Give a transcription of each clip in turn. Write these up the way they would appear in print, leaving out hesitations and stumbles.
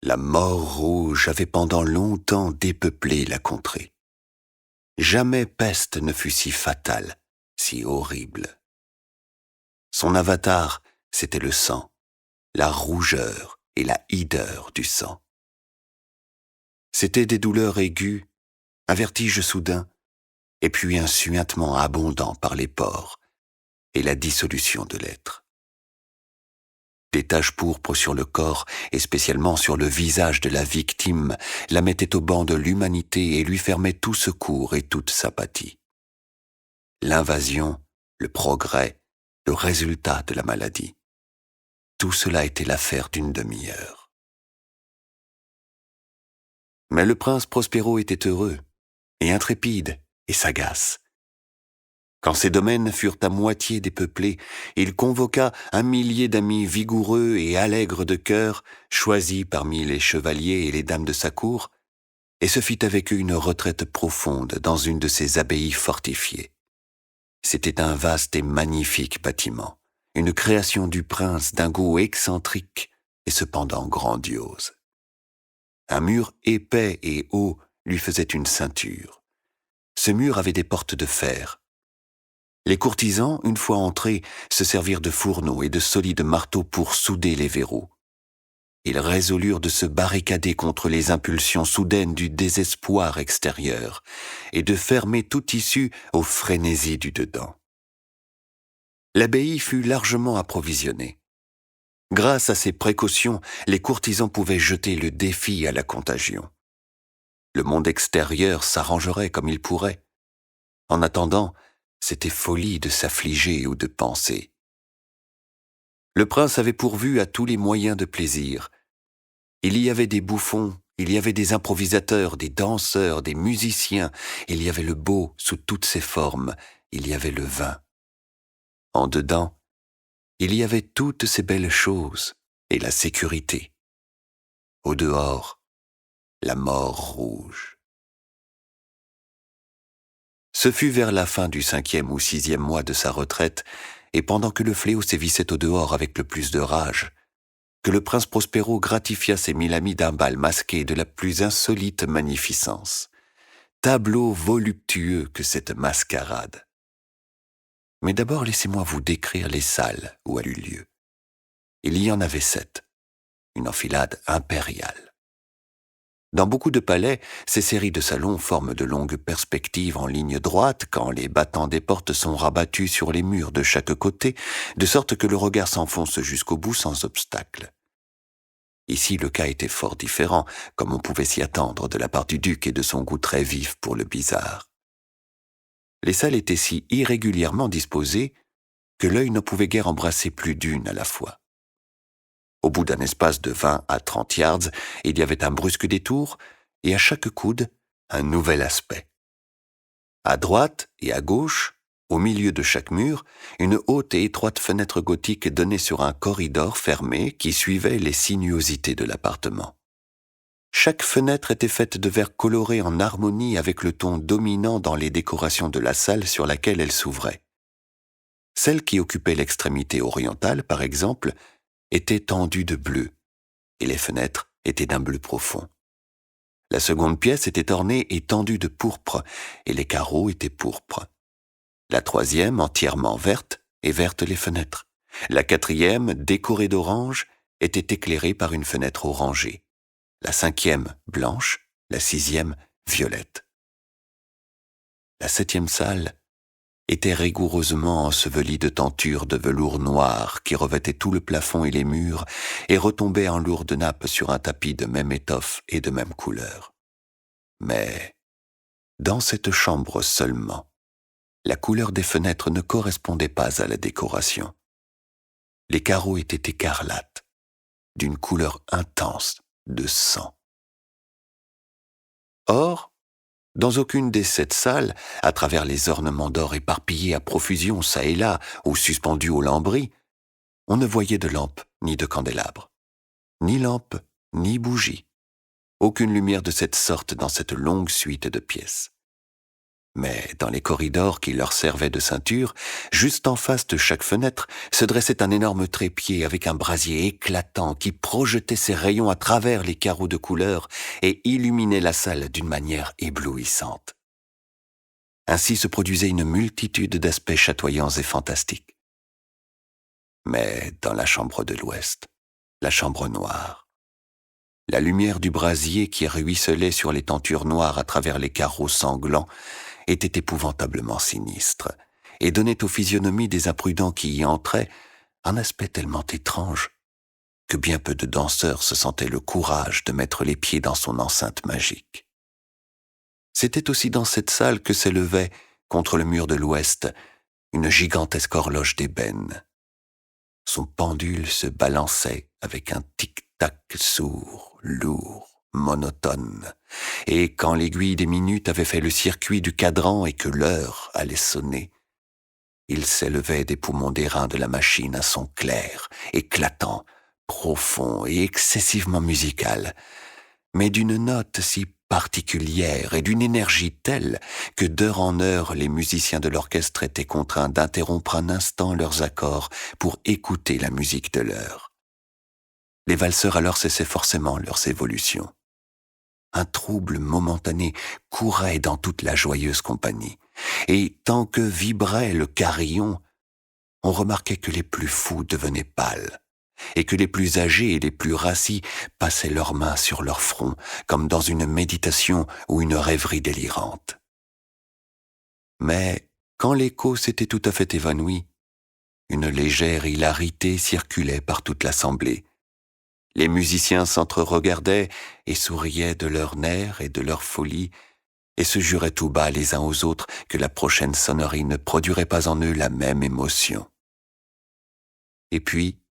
La mort rouge avait pendant longtemps dépeuplé la contrée. Jamais peste ne fut si fatale, si horrible. Son avatar, c'était le sang, la rougeur et la hideur du sang. C'étaient des douleurs aiguës, un vertige soudain, et puis un suintement abondant par les pores, et la dissolution de l'être. Des taches pourpres sur le corps, et spécialement sur le visage de la victime, la mettaient au banc de l'humanité et lui fermaient tout secours et toute sympathie. L'invasion, le progrès, le résultat de la maladie. Tout cela était l'affaire d'une demi-heure. Mais le prince Prospero était heureux, et intrépide, et sagace. Quand ses domaines furent à moitié dépeuplés, il convoqua 1 000 d'amis vigoureux et allègres de cœur, choisis parmi les chevaliers et les dames de sa cour, et se fit avec eux une retraite profonde dans une de ses abbayes fortifiées. C'était un vaste et magnifique bâtiment, une création du prince d'un goût excentrique et cependant grandiose. Un mur épais et haut lui faisait une ceinture. Ce mur avait des portes de fer. Les courtisans, une fois entrés, se servirent de fourneaux et de solides marteaux pour souder les verrous. Ils résolurent de se barricader contre les impulsions soudaines du désespoir extérieur et de fermer toute issue aux frénésies du dedans. L'abbaye fut largement approvisionnée. Grâce à ces précautions, les courtisans pouvaient jeter le défi à la contagion. Le monde extérieur s'arrangerait comme il pourrait. En attendant, c'était folie de s'affliger ou de penser. Le prince avait pourvu à tous les moyens de plaisir. Il y avait des bouffons, il y avait des improvisateurs, des danseurs, des musiciens, il y avait le beau sous toutes ses formes, il y avait le vin. En dedans, il y avait toutes ces belles choses et la sécurité. Au dehors, la mort rouge. Ce fut vers la fin du 5e ou 6e mois de sa retraite, et pendant que le fléau sévissait au dehors avec le plus de rage, que le prince Prospero gratifia ses 1000 amis d'un bal masqué de la plus insolite magnificence. Tableau voluptueux que cette mascarade. Mais d'abord laissez-moi vous décrire les salles où elle eut lieu. Il y en avait 7, une enfilade impériale. Dans beaucoup de palais, ces séries de salons forment de longues perspectives en ligne droite quand les battants des portes sont rabattus sur les murs de chaque côté, de sorte que le regard s'enfonce jusqu'au bout sans obstacle. Ici, le cas était fort différent, comme on pouvait s'y attendre de la part du duc et de son goût très vif pour le bizarre. Les salles étaient si irrégulièrement disposées que l'œil ne pouvait guère embrasser plus d'une à la fois. Au bout d'un espace de 20 à 30 yards, il y avait un brusque détour, et à chaque coude, un nouvel aspect. À droite et à gauche, au milieu de chaque mur, une haute et étroite fenêtre gothique donnait sur un corridor fermé qui suivait les sinuosités de l'appartement. Chaque fenêtre était faite de verre coloré en harmonie avec le ton dominant dans les décorations de la salle sur laquelle elle s'ouvrait. Celle qui occupait l'extrémité orientale, par exemple, était tendue de bleu, et les fenêtres étaient d'un bleu profond. La seconde pièce était ornée et tendue de pourpre, et les carreaux étaient pourpres. La troisième, entièrement verte, et vertes les fenêtres. La quatrième, décorée d'orange, était éclairée par une fenêtre orangée. La cinquième, blanche, la sixième, violette. La 7e salle était rigoureusement ensevelie de tentures de velours noir qui revêtaient tout le plafond et les murs et retombaient en lourdes nappes sur un tapis de même étoffe et de même couleur. Mais, dans cette chambre seulement, la couleur des fenêtres ne correspondait pas à la décoration. Les carreaux étaient écarlates, d'une couleur intense de sang. Or, dans aucune des 7 salles, à travers les ornements d'or éparpillés à profusion çà et là ou suspendus aux lambris, on ne voyait de lampe ni de candélabre. Ni lampe, ni bougie. Aucune lumière de cette sorte dans cette longue suite de pièces. Mais dans les corridors qui leur servaient de ceinture, juste en face de chaque fenêtre, se dressait un énorme trépied avec un brasier éclatant qui projetait ses rayons à travers les carreaux de couleur et illuminait la salle d'une manière éblouissante. Ainsi se produisait une multitude d'aspects chatoyants et fantastiques. Mais dans la chambre de l'Ouest, la chambre noire, la lumière du brasier qui ruisselait sur les tentures noires à travers les carreaux sanglants était épouvantablement sinistre et donnait aux physionomies des imprudents qui y entraient un aspect tellement étrange que bien peu de danseurs se sentaient le courage de mettre les pieds dans son enceinte magique. C'était aussi dans cette salle que s'élevait, contre le mur de l'Ouest, une gigantesque horloge d'ébène. Son pendule se balançait avec un tic-tac sourd, lourd, monotone, et quand l'aiguille des minutes avait fait le circuit du cadran et que l'heure allait sonner, il s'élevait des poumons d'airain de la machine un son clair, éclatant, profond et excessivement musical, mais d'une note si particulière et d'une énergie telle que d'heure en heure les musiciens de l'orchestre étaient contraints d'interrompre un instant leurs accords pour écouter la musique de l'heure. Les valseurs alors cessaient forcément leurs évolutions. Un trouble momentané courait dans toute la joyeuse compagnie, et tant que vibrait le carillon, on remarquait que les plus fous devenaient pâles, et que les plus âgés et les plus rassis passaient leurs mains sur leur front, comme dans une méditation ou une rêverie délirante. Mais quand l'écho s'était tout à fait évanoui, une légère hilarité circulait par toute l'assemblée. Les musiciens s'entre-regardaient et souriaient de leurs nerfs et de leur folie, et se juraient tout bas les uns aux autres que la prochaine sonnerie ne produirait pas en eux la même émotion. Et puis,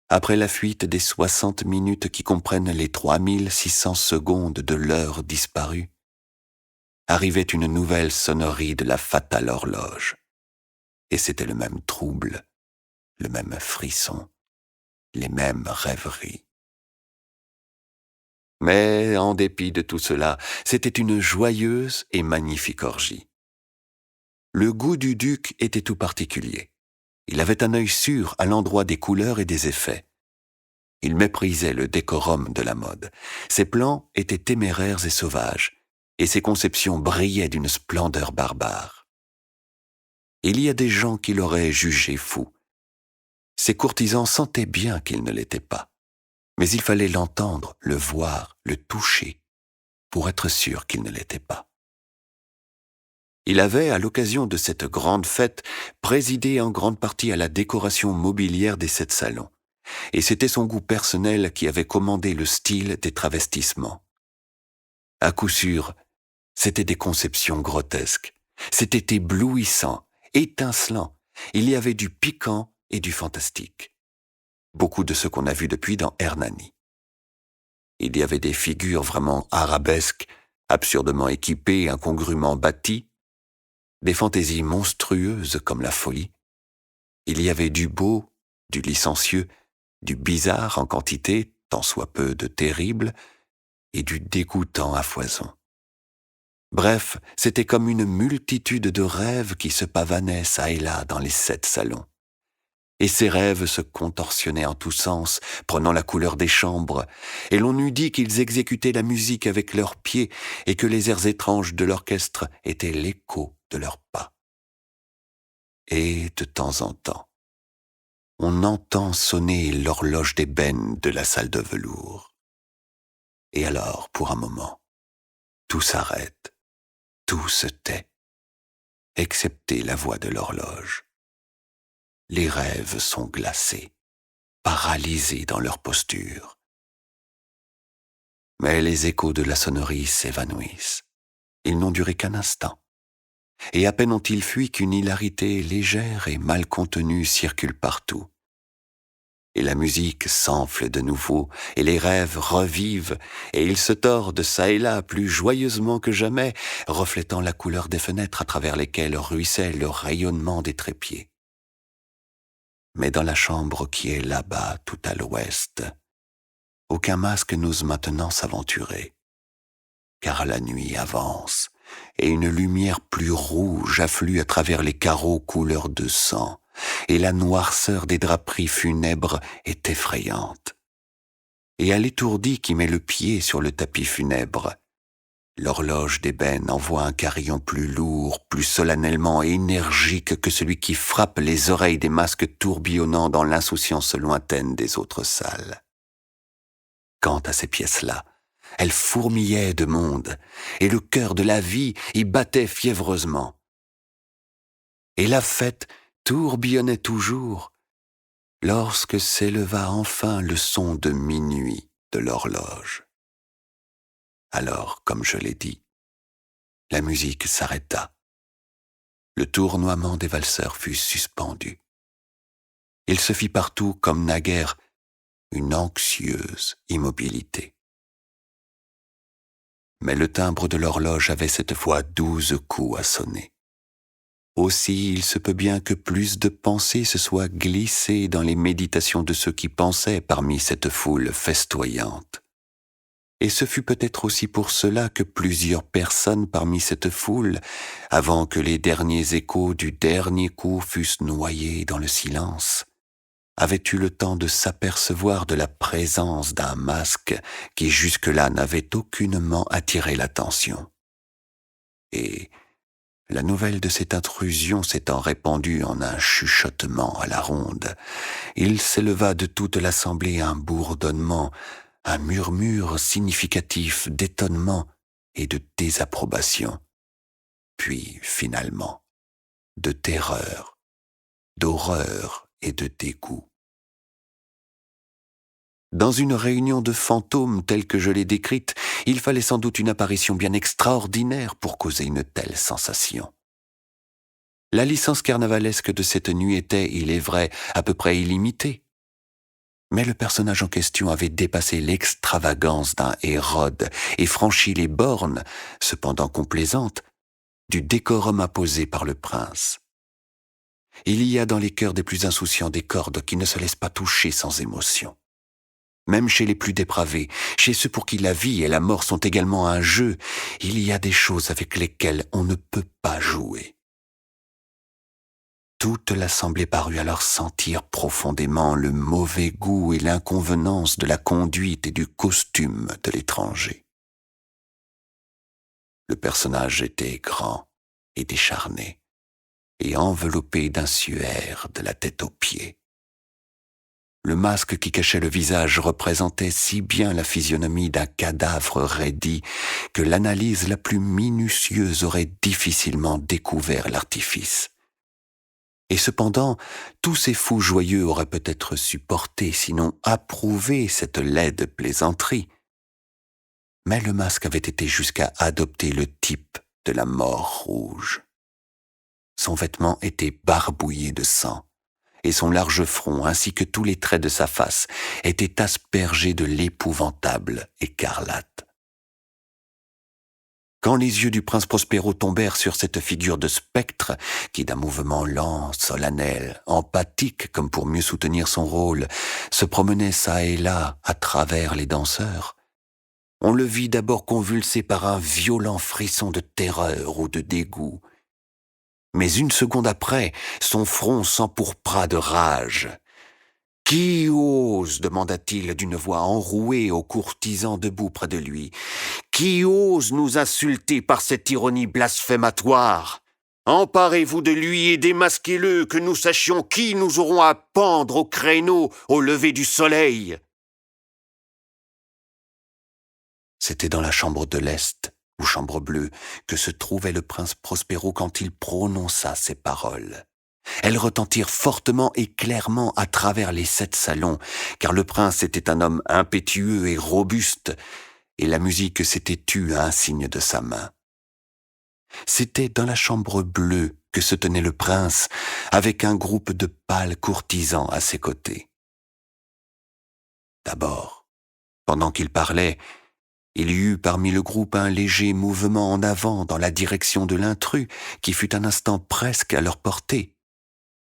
après la fuite des 60 minutes qui comprennent les 3600 secondes de l'heure disparue, arrivait une nouvelle sonnerie de la fatale horloge. Et c'était le même trouble, le même frisson, les mêmes rêveries. Mais, en dépit de tout cela, c'était une joyeuse et magnifique orgie. Le goût du duc était tout particulier. Il avait un œil sûr à l'endroit des couleurs et des effets. Il méprisait le décorum de la mode. Ses plans étaient téméraires et sauvages, et ses conceptions brillaient d'une splendeur barbare. Il y a des gens qui l'auraient jugé fou. Ses courtisans sentaient bien qu'il ne l'était pas. Mais il fallait l'entendre, le voir, le toucher, pour être sûr qu'il ne l'était pas. Il avait, à l'occasion de cette grande fête, présidé en grande partie à la décoration mobilière des 7 salons, et c'était son goût personnel qui avait commandé le style des travestissements. À coup sûr, c'étaient des conceptions grotesques, c'était éblouissant, étincelant, il y avait du piquant et du fantastique. Beaucoup de ce qu'on a vu depuis dans Hernani. Il y avait des figures vraiment arabesques, absurdement équipées, incongrument bâties, des fantaisies monstrueuses comme la folie. Il y avait du beau, du licencieux, du bizarre en quantité, tant soit peu de terrible, et du dégoûtant à foison. Bref, c'était comme une multitude de rêves qui se pavanaient çà et là dans les 7 salons. Et ces rêves se contorsionnaient en tous sens, prenant la couleur des chambres, et l'on eût dit qu'ils exécutaient la musique avec leurs pieds et que les airs étranges de l'orchestre étaient l'écho de leurs pas. Et de temps en temps, on entend sonner l'horloge d'ébène de la salle de velours. Et alors, pour un moment, tout s'arrête, tout se tait, excepté la voix de l'horloge. Les rêves sont glacés, paralysés dans leur posture. Mais les échos de la sonnerie s'évanouissent. Ils n'ont duré qu'un instant. Et à peine ont-ils fui qu'une hilarité légère et mal contenue circule partout. Et la musique s'enfle de nouveau, et les rêves revivent, et ils se tordent çà et là plus joyeusement que jamais, reflétant la couleur des fenêtres à travers lesquelles ruisselle le rayonnement des trépieds. Mais dans la chambre qui est là-bas, tout à l'ouest, aucun masque n'ose maintenant s'aventurer, car la nuit avance, et une lumière plus rouge afflue à travers les carreaux couleur de sang, et la noirceur des draperies funèbres est effrayante. Et à l'étourdi qui met le pied sur le tapis funèbre, l'horloge d'ébène envoie un carillon plus lourd, plus solennellement énergique que celui qui frappe les oreilles des masques tourbillonnant dans l'insouciance lointaine des autres salles. Quant à ces pièces-là, elles fourmillaient de monde, et le cœur de la vie y battait fiévreusement. Et la fête tourbillonnait toujours, lorsque s'éleva enfin le son de minuit de l'horloge. Alors, comme je l'ai dit, la musique s'arrêta. Le tournoiement des valseurs fut suspendu. Il se fit partout, comme naguère, une anxieuse immobilité. Mais le timbre de l'horloge avait cette fois 12 coups à sonner. Aussi, il se peut bien que plus de pensées se soient glissées dans les méditations de ceux qui pensaient parmi cette foule festoyante. Et ce fut peut-être aussi pour cela que plusieurs personnes parmi cette foule, avant que les derniers échos du dernier coup fussent noyés dans le silence, avaient eu le temps de s'apercevoir de la présence d'un masque qui jusque-là n'avait aucunement attiré l'attention. Et la nouvelle de cette intrusion s'étant répandue en un chuchotement à la ronde, il s'éleva de toute l'assemblée un bourdonnement, un murmure significatif d'étonnement et de désapprobation, puis finalement de terreur, d'horreur et de dégoût. Dans une réunion de fantômes telle que je l'ai décrite, il fallait sans doute une apparition bien extraordinaire pour causer une telle sensation. La licence carnavalesque de cette nuit était, il est vrai, à peu près illimitée. Mais le personnage en question avait dépassé l'extravagance d'un Hérode et franchi les bornes, cependant complaisantes, du décorum imposé par le prince. Il y a dans les cœurs des plus insouciants des cordes qui ne se laissent pas toucher sans émotion. Même chez les plus dépravés, chez ceux pour qui la vie et la mort sont également un jeu, il y a des choses avec lesquelles on ne peut pas jouer. Toute l'assemblée parut alors sentir profondément le mauvais goût et l'inconvenance de la conduite et du costume de l'étranger. Le personnage était grand et décharné, et enveloppé d'un suaire de la tête aux pieds. Le masque qui cachait le visage représentait si bien la physionomie d'un cadavre raidi que l'analyse la plus minutieuse aurait difficilement découvert l'artifice. Et cependant, tous ces fous joyeux auraient peut-être supporté, sinon approuvé cette laide plaisanterie. Mais le masque avait été jusqu'à adopter le type de la mort rouge. Son vêtement était barbouillé de sang, et son large front, ainsi que tous les traits de sa face, étaient aspergés de l'épouvantable écarlate. Quand les yeux du prince Prospero tombèrent sur cette figure de spectre, qui d'un mouvement lent, solennel, emphatique comme pour mieux soutenir son rôle, se promenait çà et là à travers les danseurs, on le vit d'abord convulsé par un violent frisson de terreur ou de dégoût. Mais une seconde après, son front s'empourpra de rage. « Qui ose » demanda-t-il d'une voix enrouée aux courtisans debout près de lui. « Qui ose nous insulter par cette ironie blasphématoire ? Emparez-vous de lui et démasquez-le, que nous sachions qui nous aurons à pendre au créneau au lever du soleil. » C'était dans la chambre de l'Est, ou chambre bleue, que se trouvait le prince Prospero quand il prononça ces paroles. Elles retentirent fortement et clairement à travers les 7 salons, car le prince était un homme impétueux et robuste, et la musique s'était tue à un signe de sa main. C'était dans la chambre bleue que se tenait le prince, avec un groupe de pâles courtisans à ses côtés. D'abord, pendant qu'il parlait, il y eut parmi le groupe un léger mouvement en avant dans la direction de l'intrus, qui fut un instant presque à leur portée,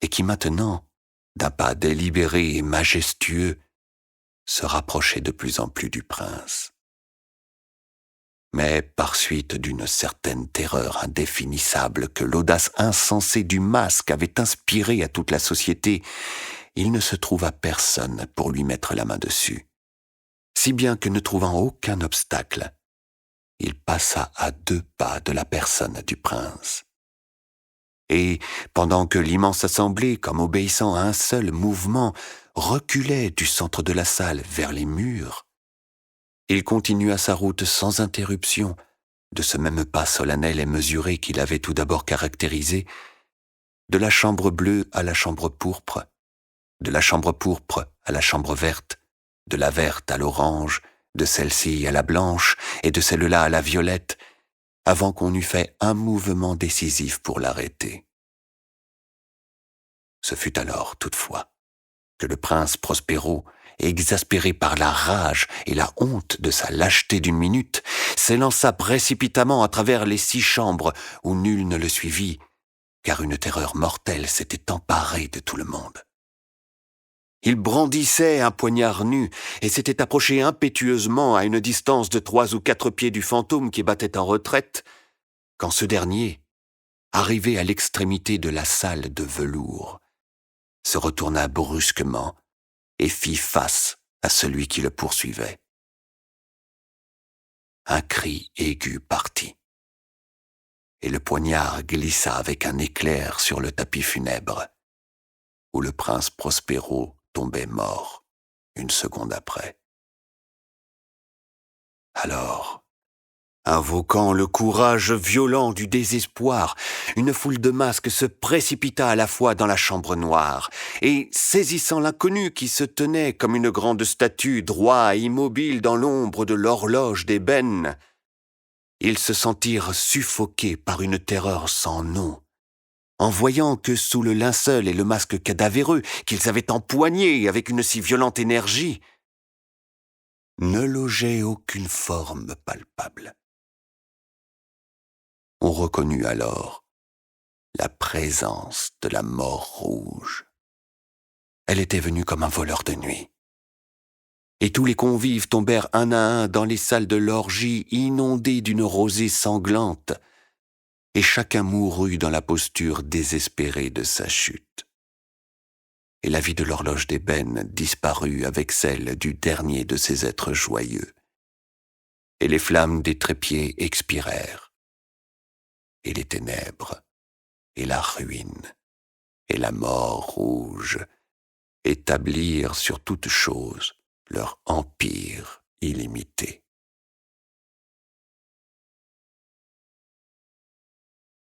et qui maintenant, d'un pas délibéré et majestueux, se rapprochait de plus en plus du prince. Mais par suite d'une certaine terreur indéfinissable que l'audace insensée du masque avait inspirée à toute la société, il ne se trouva personne pour lui mettre la main dessus. Si bien que ne trouvant aucun obstacle, il passa à 2 pas de la personne du prince. Et, pendant que l'immense assemblée, comme obéissant à un seul mouvement, reculait du centre de la salle vers les murs, il continua sa route sans interruption, de ce même pas solennel et mesuré qu'il avait tout d'abord caractérisé, de la chambre bleue à la chambre pourpre, de la chambre pourpre à la chambre verte, de la verte à l'orange, de celle-ci à la blanche et de celle-là à la violette, avant qu'on eût fait un mouvement décisif pour l'arrêter. Ce fut alors, toutefois, que le prince Prospero, exaspéré par la rage et la honte de sa lâcheté d'une minute, s'élança précipitamment à travers les 6 chambres où nul ne le suivit, car une terreur mortelle s'était emparée de tout le monde. Il brandissait un poignard nu et s'était approché impétueusement à une distance de 3 ou 4 pieds du fantôme qui battait en retraite, quand ce dernier, arrivé à l'extrémité de la salle de velours, se retourna brusquement et fit face à celui qui le poursuivait. Un cri aigu partit, et le poignard glissa avec un éclair sur le tapis funèbre, où le prince Prospero tombait mort 1 seconde après. Alors, invoquant le courage violent du désespoir, une foule de masques se précipita à la fois dans la chambre noire, et, saisissant l'inconnu qui se tenait comme une grande statue droit et immobile dans l'ombre de l'horloge d'ébène, ils se sentirent suffoqués par une terreur sans nom, en voyant que sous le linceul et le masque cadavéreux qu'ils avaient empoigné avec une si violente énergie, ne logeait aucune forme palpable. On reconnut alors la présence de la mort rouge. Elle était venue comme un voleur de nuit. Et tous les convives tombèrent un à un dans les salles de l'orgie inondées d'une rosée sanglante, et chacun mourut dans la posture désespérée de sa chute. Et la vie de l'horloge d'ébène disparut avec celle du dernier de ces êtres joyeux. Et les flammes des trépieds expirèrent. Et les ténèbres, et la ruine, et la mort rouge établirent sur toute chose leur empire illimité.